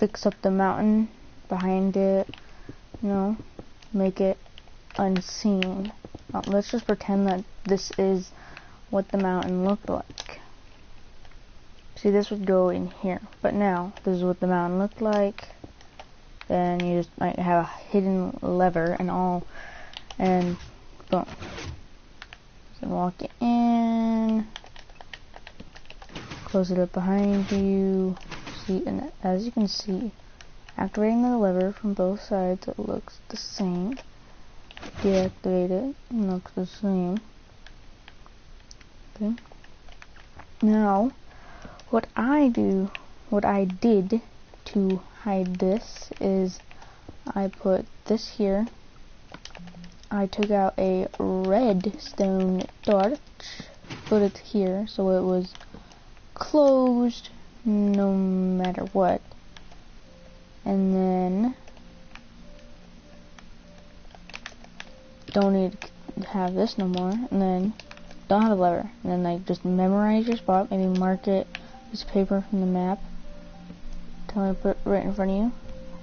fix up the mountain behind it, you know, make it unseen. Let's just pretend that this is what the mountain looked like. See, this would go in here, but now this is what the mountain looked like. Then you just might have a hidden lever and all, and boom. So walk in, close it up behind you. See, and as you can see, activating the lever from both sides, it looks the same. Deactivate it, it looks the same. Okay. Now, what I did to hide this is I put this here. I took out a redstone torch, put it here so it was closed no matter what. And then don't need to have this no more, and then don't have a lever, and then like just memorize your spot, maybe mark it, piece of paper from the map, tell me to put it right in front of you,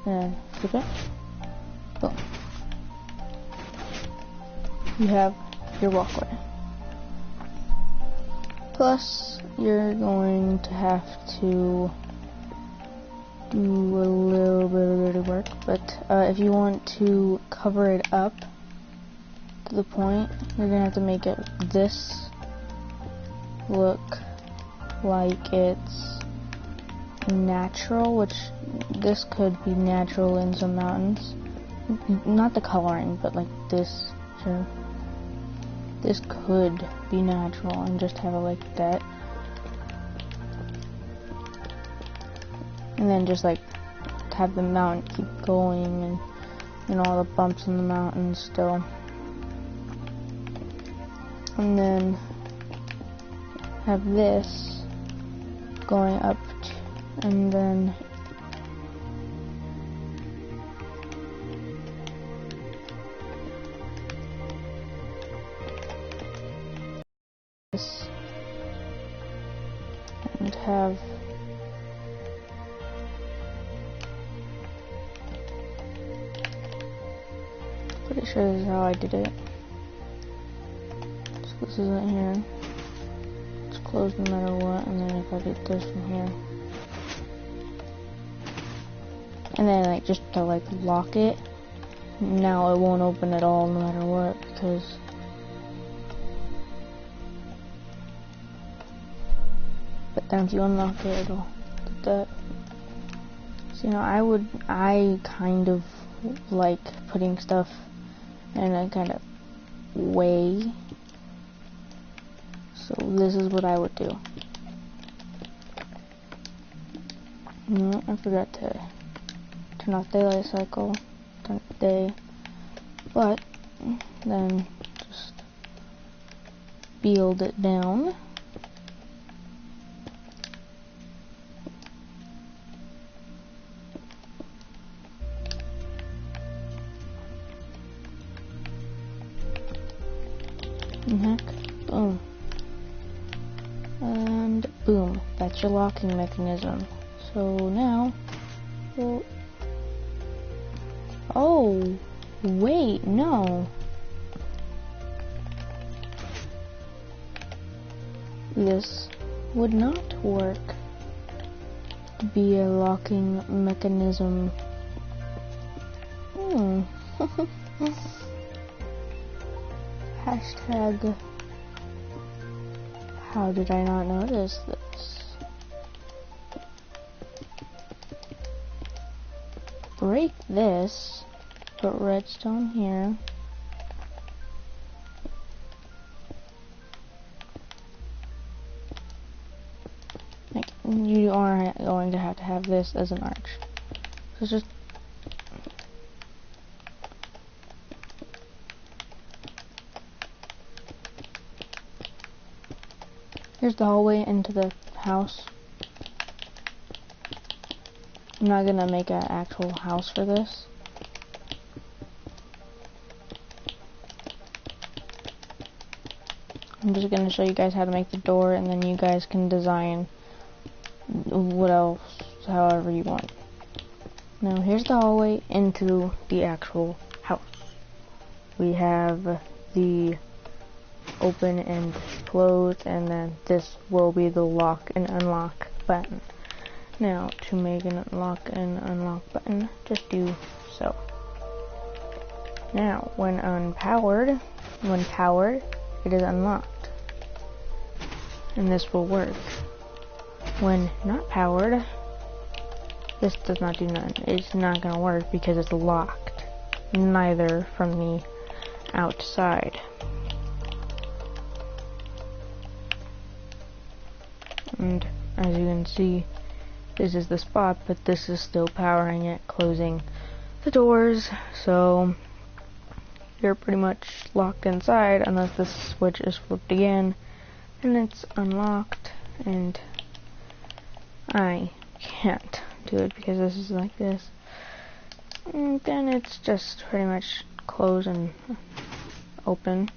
and flip it, boom. You have your walkway. Plus, you're going to have to do a little bit of dirty work, but if you want to cover it up to the point, you're gonna have to make it this look like it's natural, which this could be natural in some mountains. Not the coloring, but like this, sure. This could be natural and just have it like that. And then just like have the mountain keep going, and you know, all the bumps in the mountain still. And then have this going up, and then this, and have pretty sure this is how I did it. So this isn't here. It's closed no matter what, and then if I get this from here, and then like just to like lock it, now it won't open at all no matter what, because but then if you unlock it, it'll do that. So you know, I kind of like putting stuff in a kind of way. So this is what I would do. No, I forgot to turn off daylight cycle, turn off day, but then just build it down. And heck, boom. And boom, that's your locking mechanism. So now, well, oh, wait, no. This would not work to be a locking mechanism. Hashtag, how did I not notice this? Break this, put redstone here. Like, you are going to have this as an arch. So it's just here's the hallway into the house. I'm not gonna make an actual house for this. I'm just gonna show you guys how to make the door, and then you guys can design what else, however you want. Now here's the hallway into the actual house. We have the open and close, and then this will be the lock and unlock button. Now to make an lock and unlock button, just do so. Now when powered, it is unlocked, and this will work. When not powered, this does not do nothing. It's not gonna work because it's locked, neither from the outside. And as you can see, this is the spot, but this is still powering it, closing the doors, so you're pretty much locked inside unless the switch is flipped again and it's unlocked, and I can't do it because this is like this. And then it's just pretty much close and open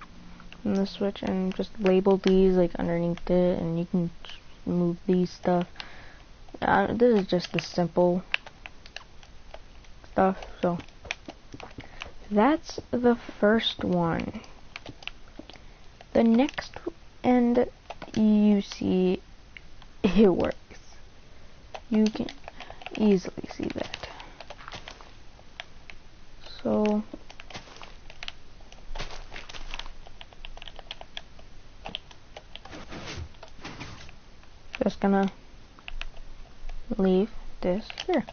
from the switch, and just label these like underneath it, and you can move these stuff. This is just the simple stuff, so that's the first one. The next, and you see it works. You can easily see that. So just gonna leave this here.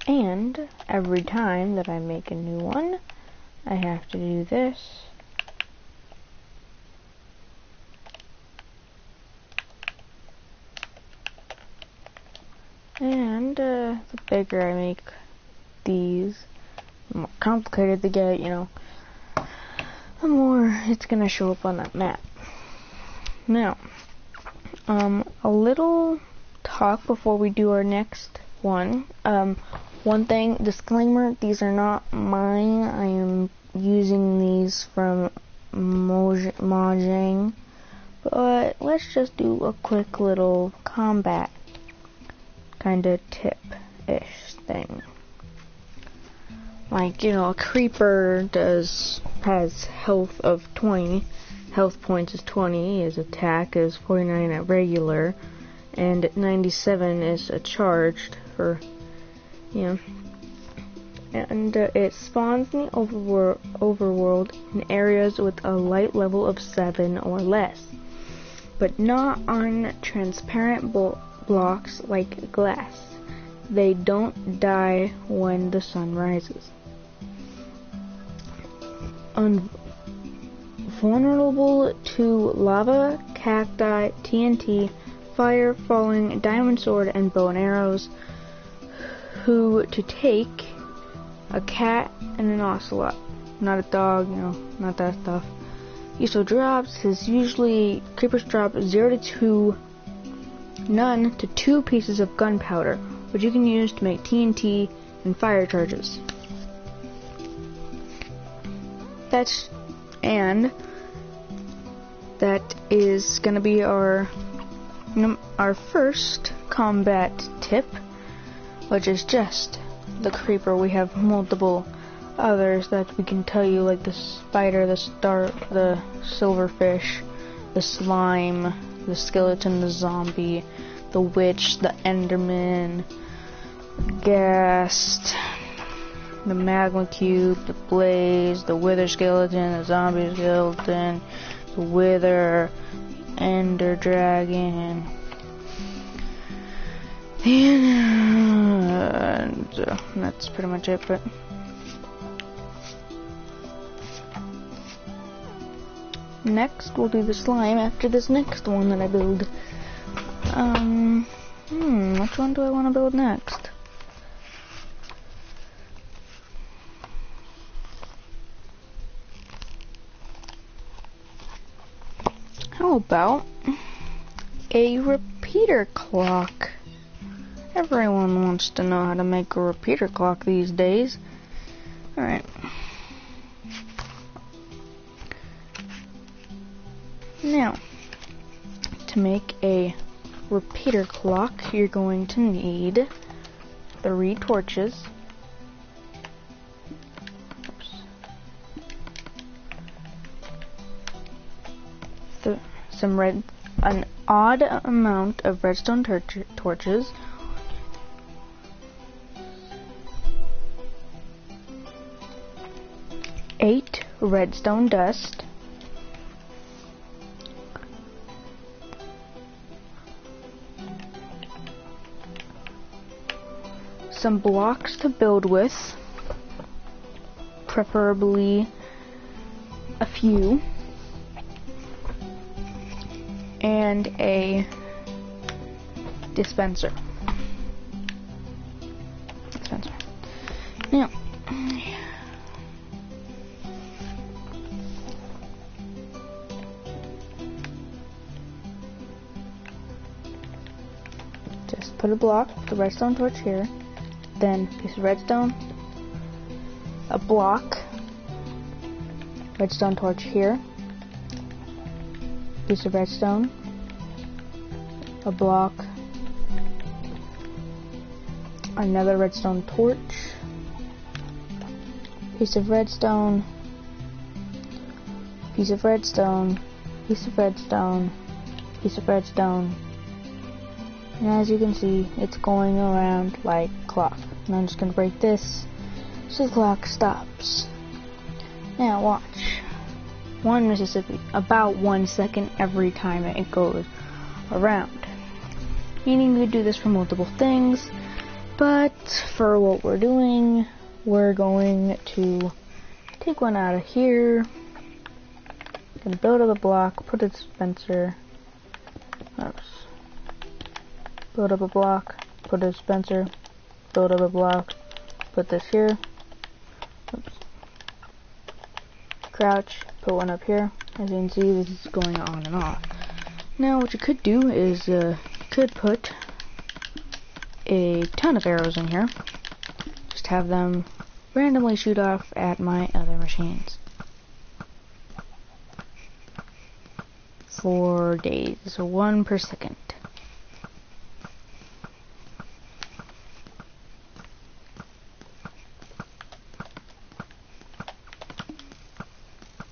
And every time that I make a new one, I have to do this. And the bigger I make these, the more complicated they get, you know, the more it's gonna show up on that map. Now, a little talk before we do our next one. One thing, disclaimer, these are not mine. I am using these from Mojang, but let's just do a quick little combat kind of tip-ish thing. Like, you know, a creeper has health of 20, health points is 20, his attack is 49 at regular, and 97 is a charged for, you know, and it spawns in the overworld in areas with a light level of 7 or less, but not on transparent blocks like glass. They don't die when the sun rises. Vulnerable to lava, cacti, TNT, fire, falling, diamond sword, and bow and arrows. Who to take? A cat and an ocelot. Not a dog, you know, not that stuff. Useful drops is usually creepers drop 0 to 2, none to 2 pieces of gunpowder, which you can use to make TNT and fire charges. That is gonna be our first combat tip, which is just the creeper. We have multiple others that we can tell you, like the spider, the silverfish, the slime, the skeleton, the zombie, the witch, the enderman, the ghast, the magma cube, the blaze, the wither skeleton, the zombie skeleton, the wither, the ender dragon, and that's pretty much it. But next we'll do the slime after this next one that I build. Which one do I want to build next? How about a repeater clock? Everyone wants to know how to make a repeater clock these days. Alright. Now, to make a repeater clock, you're going to need 3 torches. An odd amount of redstone torches. Eight redstone dust. Some blocks to build with, preferably a few, and a dispenser. Now, just put a block, the redstone torch here, then piece of redstone, a block, redstone torch here, piece of redstone, a block, another redstone torch, piece of redstone, piece of redstone, piece of redstone, piece of redstone. And as you can see, it's going around like clock. And I'm just going to break this so the clock stops. Now watch. 1 Mississippi, about 1 second every time it goes around. Meaning we do this for multiple things, but for what we're doing, we're going to take one out of here, gonna build up a block, put a dispenser, build up a block, put a dispenser, build up a block, put this here, crouch, put one up here. As you can see, this is going on and off. Now what you could do is could put a ton of arrows in here, just have them randomly shoot off at my other machines for days, so 1 per second.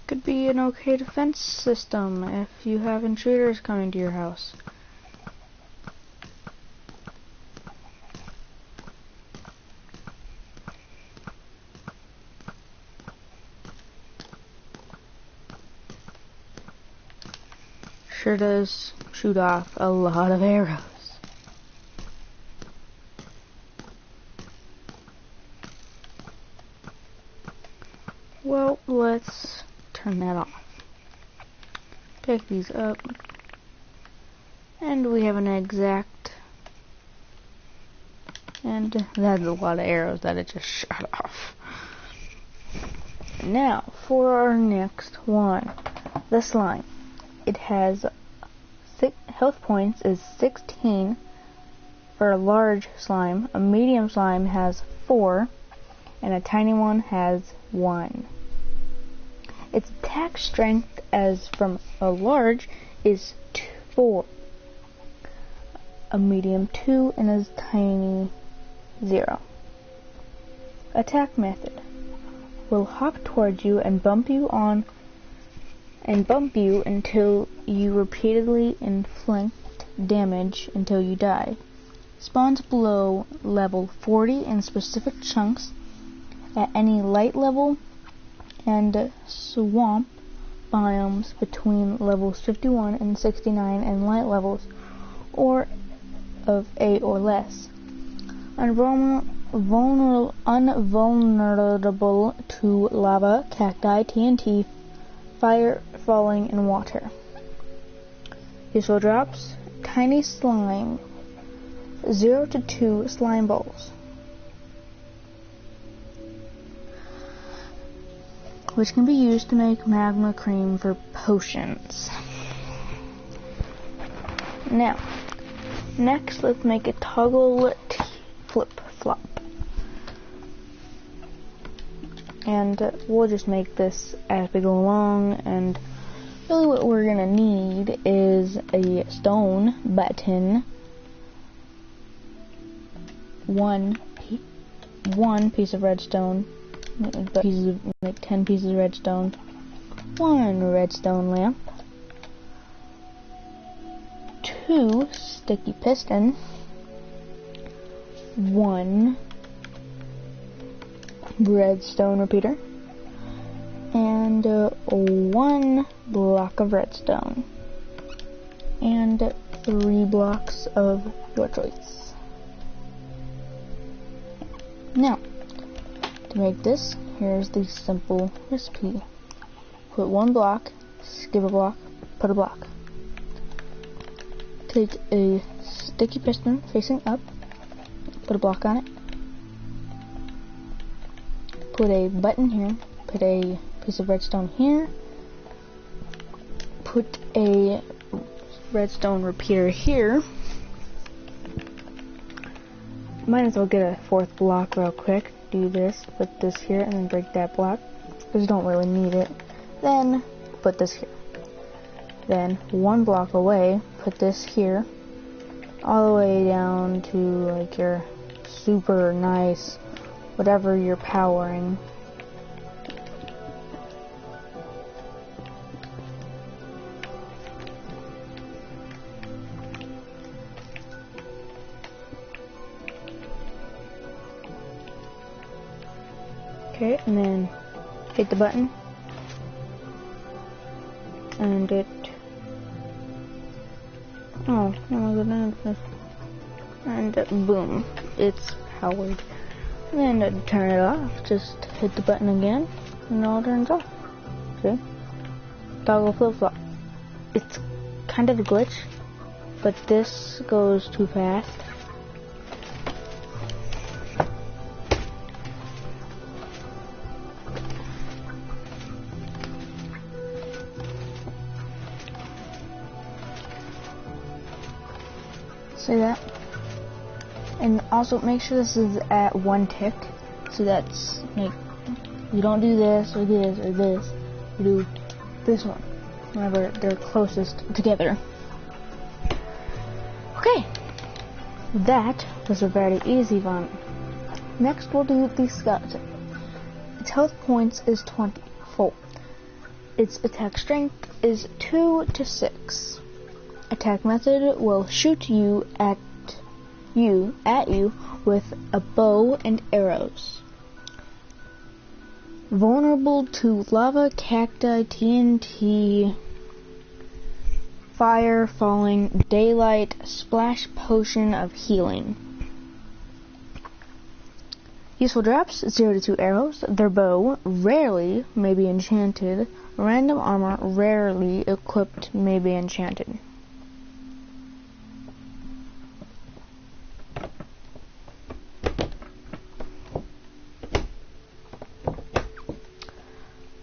Could be an okay defense system if you have intruders coming to your house. Sure does shoot off a lot of arrows. Well, let's turn that off. Pick these up. And we have an exact. And that's a lot of arrows that it just shot off. Now, for our next one, the slime. It has health points is 16 for a large slime. A medium slime has 4, and a tiny one has 1. Its attack strength, as from a large, is 4. A medium 2, and a tiny 0. Attack method: will hop towards you and bump you until you repeatedly inflict damage until you die. Spawns below level 40 in specific chunks at any light level, and swamp biomes between levels 51 and 69 and light levels or of 8 or less. Unvulnerable to lava, cacti, TNT, fire, falling, and water. Useful drops: tiny slime, 0 to 2 slime balls, which can be used to make magma cream for potions. Now, next let's make a toggle flip-flop. And we'll just make this as we go along, and Really what we're gonna need is a stone button, one piece of redstone, like 10 pieces of redstone, one redstone lamp, 2 sticky piston, 1 redstone repeater, and 1 block of redstone, and 3 blocks of your choice. Now, to make this, here's the simple recipe. Put 1 block, skip a block, put a block. Take a sticky piston facing up, put a block on it. Put a button here, put a piece of redstone here, put a redstone repeater here. Might as well get a 4th block real quick. Do this, put this here, and then break that block, because you don't really need it. Then put this here. Then 1 block away, put this here, all the way down to like your super nice, whatever you're powering. Okay, and then hit the button, and it, oh my goodness, and boom, it's powered. And then to turn it off, just hit the button again, and it all turns off. See? Toggle flip-flop. It's kind of a glitch, but this goes too fast. See that? And also make sure this is at 1 tick. So that's like, you don't do this or this or this. You do this one whenever they're closest together. Okay, that was a very easy one. Next we'll do the skeleton. Its health points is 24. Its attack strength is 2 to 6. Attack method will shoot at you with a bow and arrows. Vulnerable to lava, cacti, TNT, fire, falling, daylight, splash potion of healing. Useful drops, 0 to 2 arrows. Their bow, rarely may be enchanted. Random armor, rarely equipped, may be enchanted.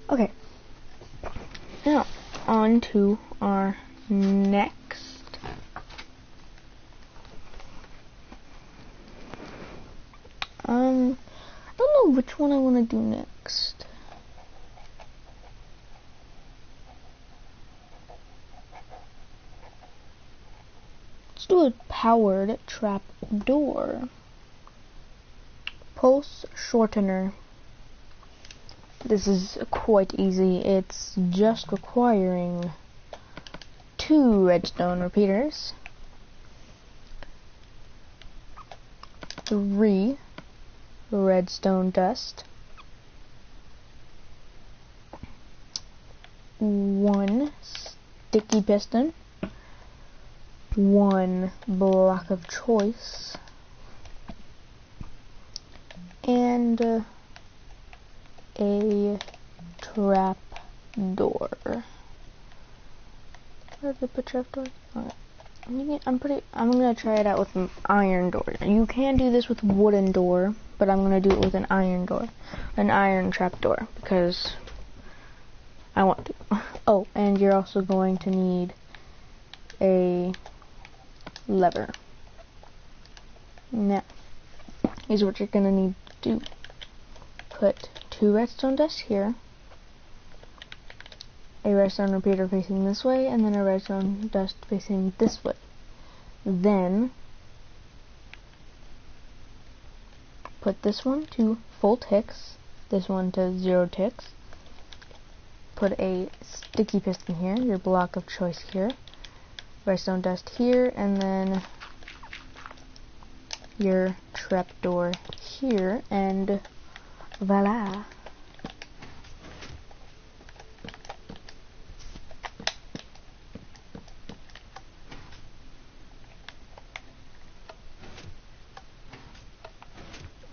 Okay, now on to our next. I don't know which one I want to do next. Let's do a powered trap door. Pulse shortener. This is quite easy. It's just requiring 2 redstone repeaters, 3 redstone dust, 1 sticky piston, 1 block of choice, and a trap door. Where did I put trap door? I'm gonna try it out with an iron door. You can do this with a wooden door, but I'm gonna do it with an iron door, an iron trap door, because I want to. Oh, and you're also going to need a lever. Now, here's what you're gonna need to do. Put 2 redstone dust here, a redstone repeater facing this way, and then a redstone dust facing this way. Then put this one to full ticks, this one to 0 ticks. Put a sticky piston here, your block of choice here, redstone dust here, and then your trapdoor here, and voila.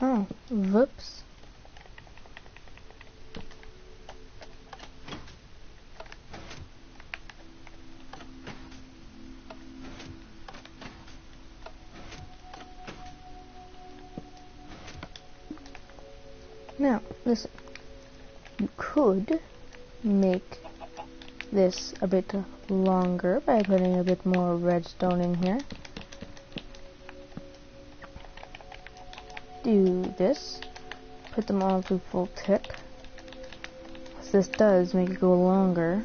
Oh, whoops. Now, listen, you could make this a bit longer by putting a bit more redstone in here. Do this, put them all to full tick. What this does make it go longer,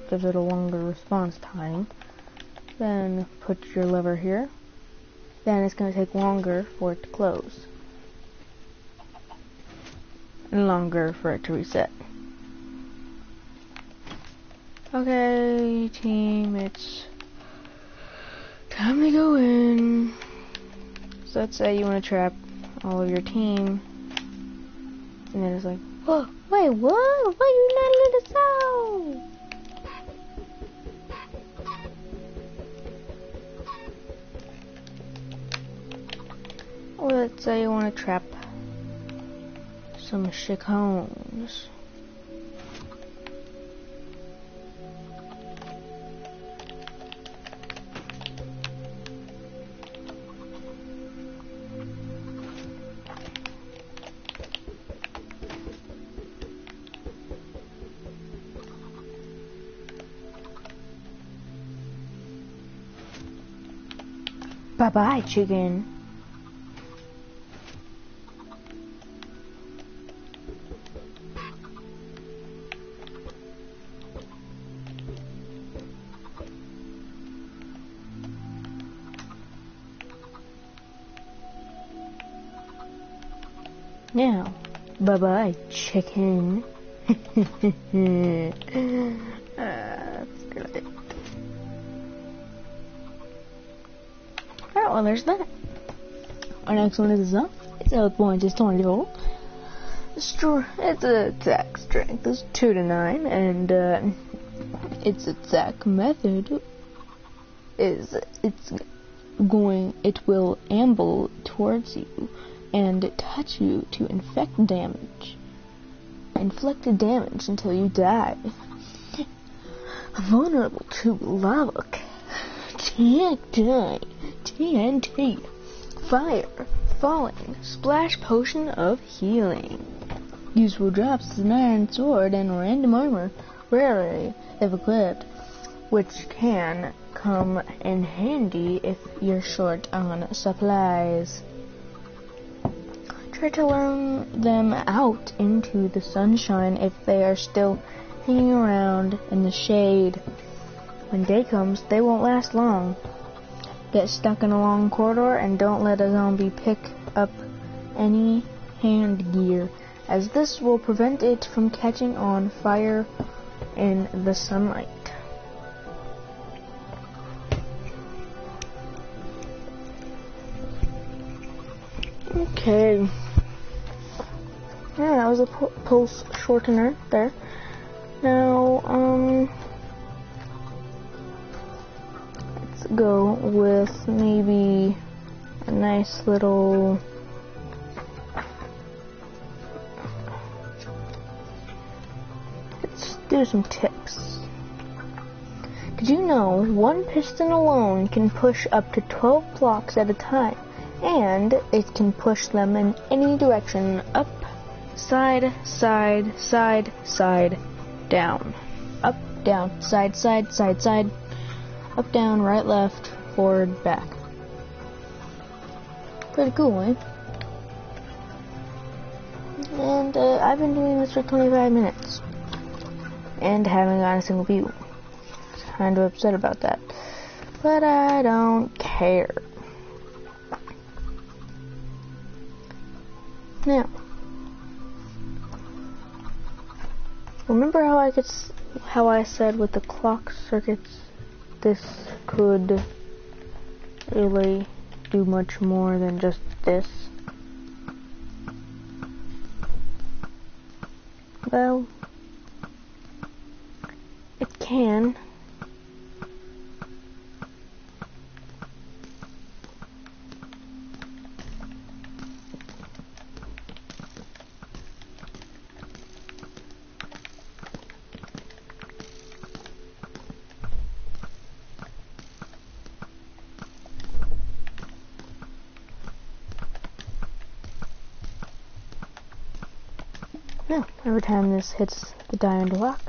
gives it a longer response time. Then put your lever here. Then it's going to take longer for it to close. And longer for it to reset. Okay, team, it's time to go in. So let's say you want to trap all of your team, and then it's like, whoa, wait, what? Why you not let us out? Or let's say you want to trap some chickens. Bye-bye, chicken. Now, bye-bye, chicken. That's great. Alright, well, there's that. Our next one is up. Its health point is 24. Its attack strength is 2 to 9, and its attack method is it will amble towards you and touch you to inflict damage until you die. Vulnerable to lava, can't die, TNT, fire, falling, splash potion of healing. Useful drops as an iron sword and random armor, rarely if equipped, which can come in handy if you're short on supplies. Try to lure them out into the sunshine if they are still hanging around in the shade. When day comes, they won't last long. Get stuck in a long corridor and don't let a zombie pick up any hand gear, as this will prevent it from catching on fire in the sunlight. Okay. Yeah, that was a pulse shortener there. Now, let's go with maybe a nice little let's do some tips. Did you know one piston alone can push up to 12 blocks at a time? And it can push them in any direction, up, side, side, side, side, down, up, down, side, side, side, side, up, down, right, left, forward, back. Pretty cool, eh? And I've been doing this for 25 minutes. and haven't gotten a single view. Kind of upset about that, but I don't care. Now, remember how I said with the clock circuits, this could really do much more than just this? Well, it can. No, every time this hits the diamond block,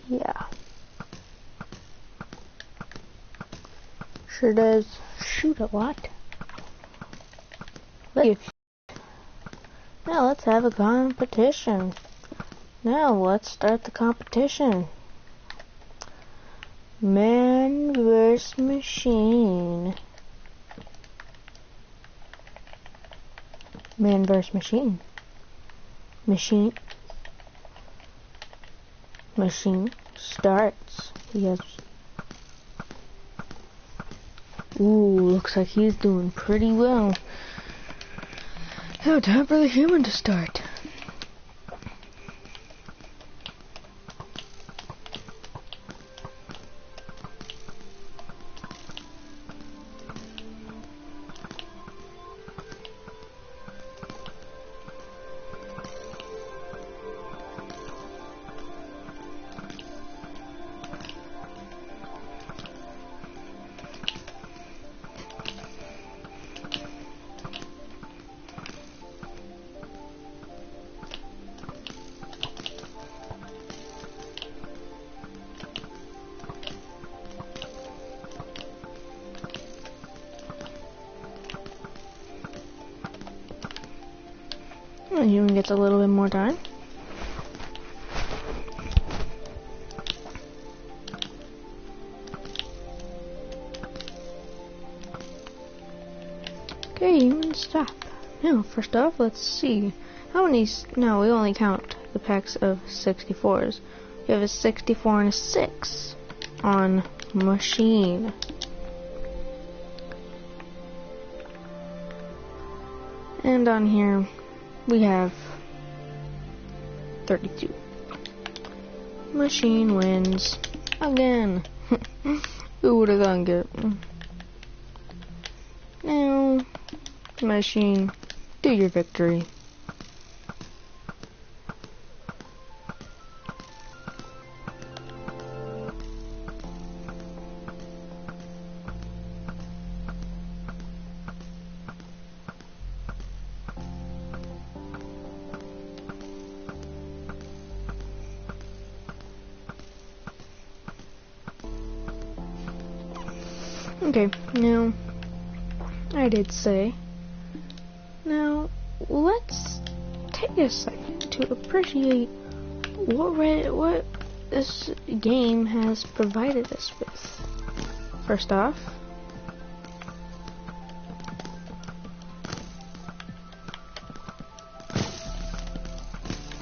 yeah, sure does shoot a lot. Now let's have a competition. Now let's start the competition. Man vs. machine. Man vs. machine. Machine starts. Yes. Ooh, looks like he's doing pretty well. Now time for the human to start. The human gets a little bit more time. Okay, human, stop. Now, first off, let's see. How many... No, we only count the packs of 64s. We have a 64 and a 6 on machine. And on here, we have 32. Machine wins again. Who would have thunk it? Now, machine, do your victory. Okay, now, I did say, now, let's take a second to appreciate what this game has provided us with. First off,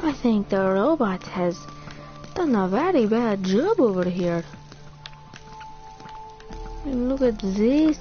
I think the robot has done a very bad job over here. And look at this.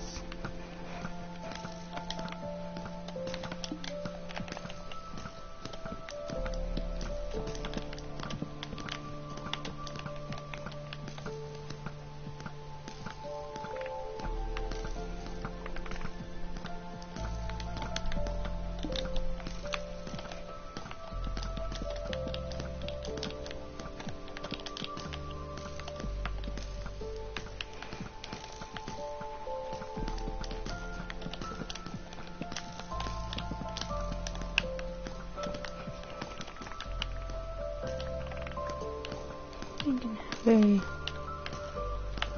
We can have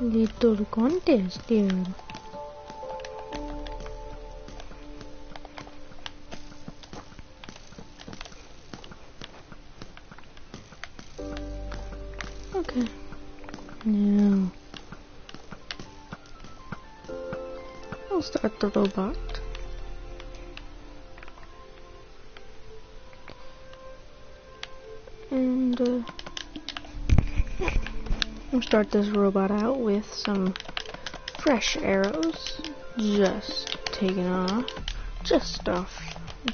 a little contest here. Now, we'll start the robot. And we'll start this robot out with some fresh arrows, just taken off, just off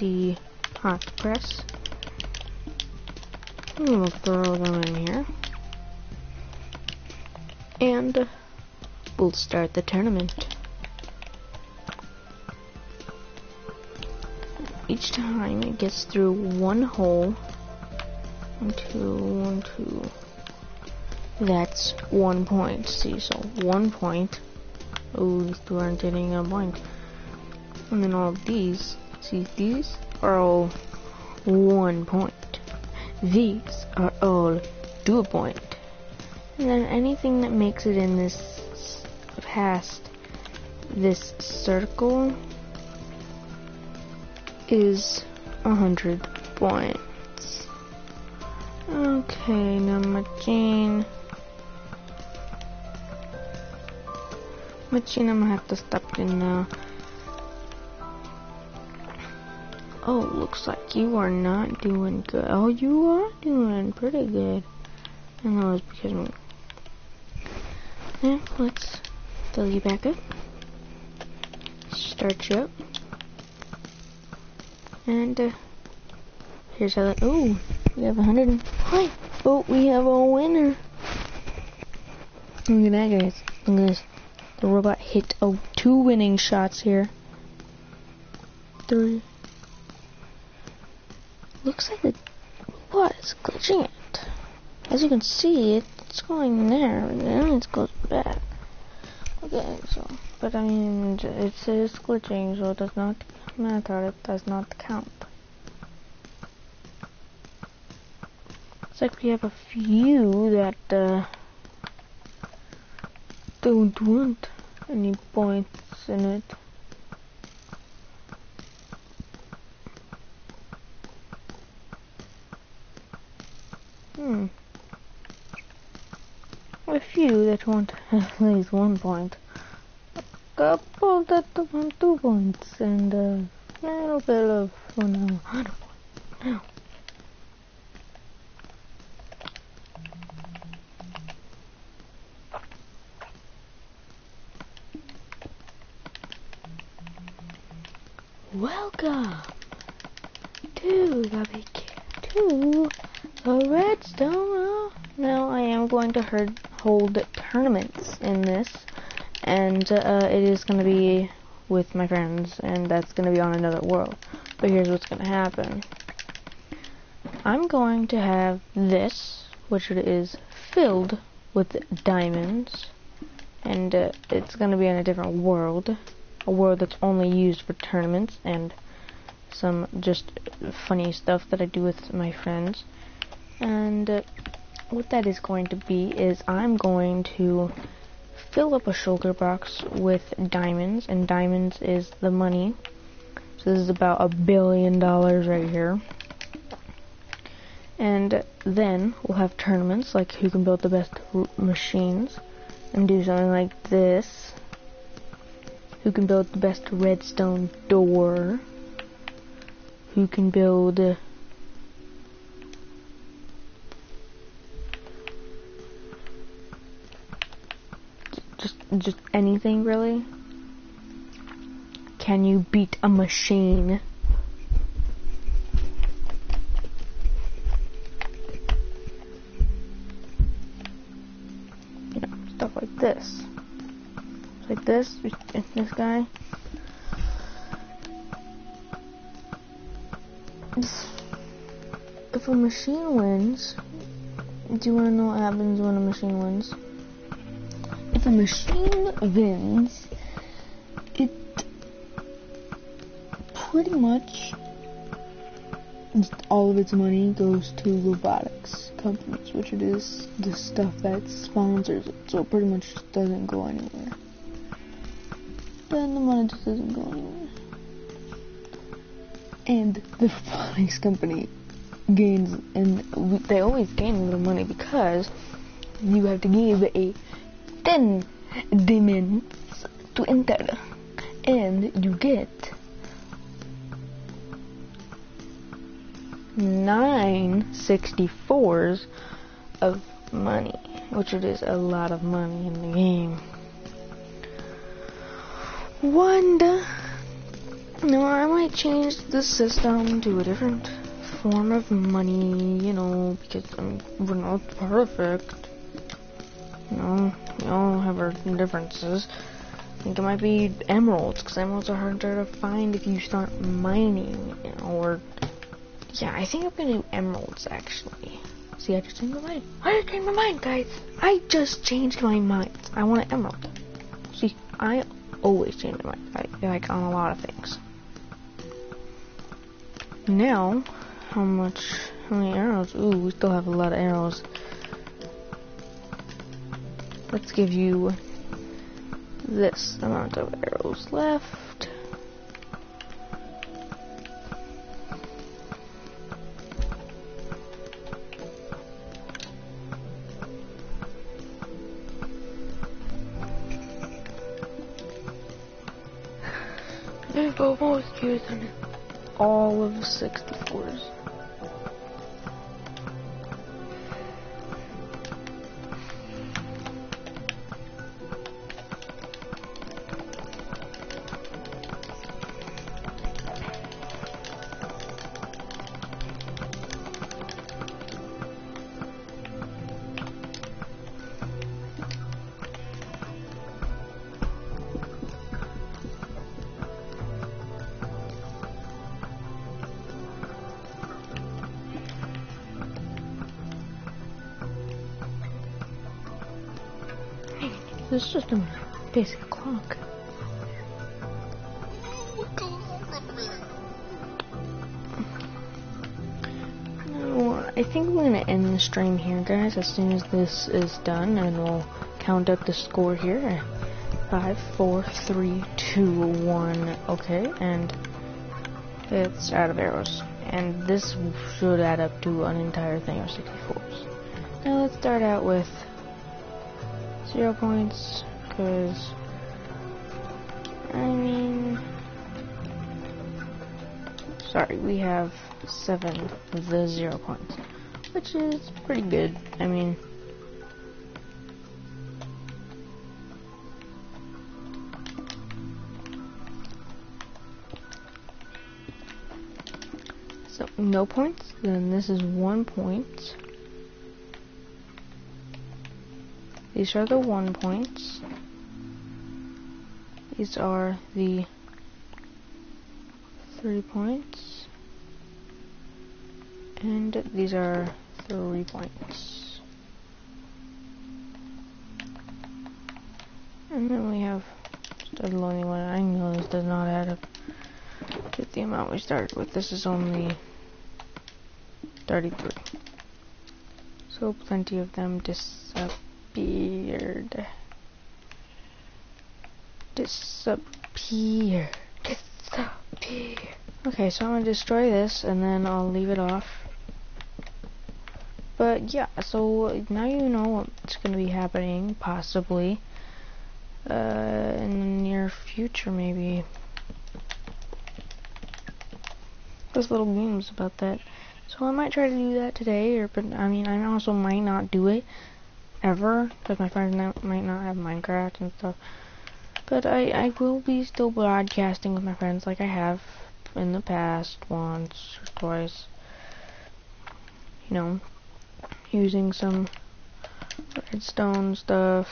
the hot press. And we'll throw them in here. And we'll start the tournament. Each time it gets through one hole, 1, 2, 1, 2. That's 1 point. See, so 1 point. Oh, these two aren't getting a point. And then all of these, see, these are all 1 point. These are all 2 point. And then anything that makes it in this, past this circle is 100 points. Okay, now Machine, I'm gonna have to stop you now. Oh, looks like you are not doing good. Oh, you are doing pretty good. I know it's because of me. Now, let's fill you back up. Start you up. And, here's how that, ooh, we have 100, hi, oh, we have a winner. Look at that, guys. Look at this. The robot hit 2 winning shots here. 3. Looks like the robot is glitching it. As you can see, it's going there, and then it goes back. Okay, so, but I mean, it says glitching, so it does not matter, it does not count. It's like we have a few that, don't want any points in it. A few that want at least 1 point. A couple that want 2 points. And a little bit of 100 points. Now. Welcome to the redstone. Now I am going to hold tournaments in this, and it is going to be with my friends, and that's going to be on another world. But here's what's going to happen. I'm going to have this, which is filled with diamonds, and it's going to be in a different world. A world that's only used for tournaments and some just funny stuff that I do with my friends. And what that is going to be is I'm going to fill up a shulker box with diamonds, and diamonds is the money. So this is about $1 billion right here. And then we'll have tournaments, like who can build the best machines, and do something like this. Who can build the best redstone door? Who can build just anything, really? Can you beat a machine? You know, stuff like this. Like this guy. If a machine wins, do you want to know what happens when a machine wins? If a machine wins, it pretty much all of its money goes to robotics companies, which it is the stuff that sponsors it, so it pretty much just doesn't go anywhere. Then the money just doesn't go anywhere. And the robotics company gains, and they always gain a little money because you have to give a 10 diamonds to enter, and you get 964s of money, which it is a lot of money in the game. Wonder. No, I might change the system to a different form of money, you know, because we're not perfect. You know, we all have our differences. I think it might be emeralds, because emeralds are harder to find if you start mining, you know, or... Yeah, I think I'm gonna do emeralds, actually. See, I just changed my mind. I just changed my mind, guys. I just changed my mind. I want an emerald. See, I always change my mind, like on a lot of things. Now, how many arrows? Ooh, we still have a lot of arrows. Let's give you this amount of arrows left. I've almost used all of 64s. This is just a basic clock. No, I think we're gonna end the stream here, guys, as soon as this is done, and we'll count up the score here. 5, 4, 3, 2, 1. Okay, and it's out of arrows. And this should add up to an entire thing of 64s. Now let's start out with 0 points, because, I mean, sorry, we have 7 of the 0 points, which is pretty good. I mean, so no points, then this is 1 point. These are the 1 points. These are the 3 points. And these are 3 points. And then we have just a lonely one. I know this does not add up to the amount we started with. This is only 33. So plenty of them disappeared. Disappear. Okay, so I'm gonna destroy this and then I'll leave it off. But yeah, so now you know what's gonna be happening, possibly in the near future, maybe. There's little games about that. So I might try to do that today, but I mean, I also might not do it ever, because my friends might not have Minecraft and stuff. But I will be still broadcasting with my friends like I have in the past, once or twice. You know, using some redstone stuff.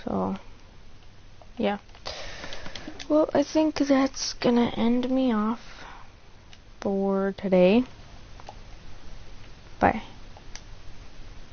So, yeah. Well, I think that's gonna end me off for today. Bye.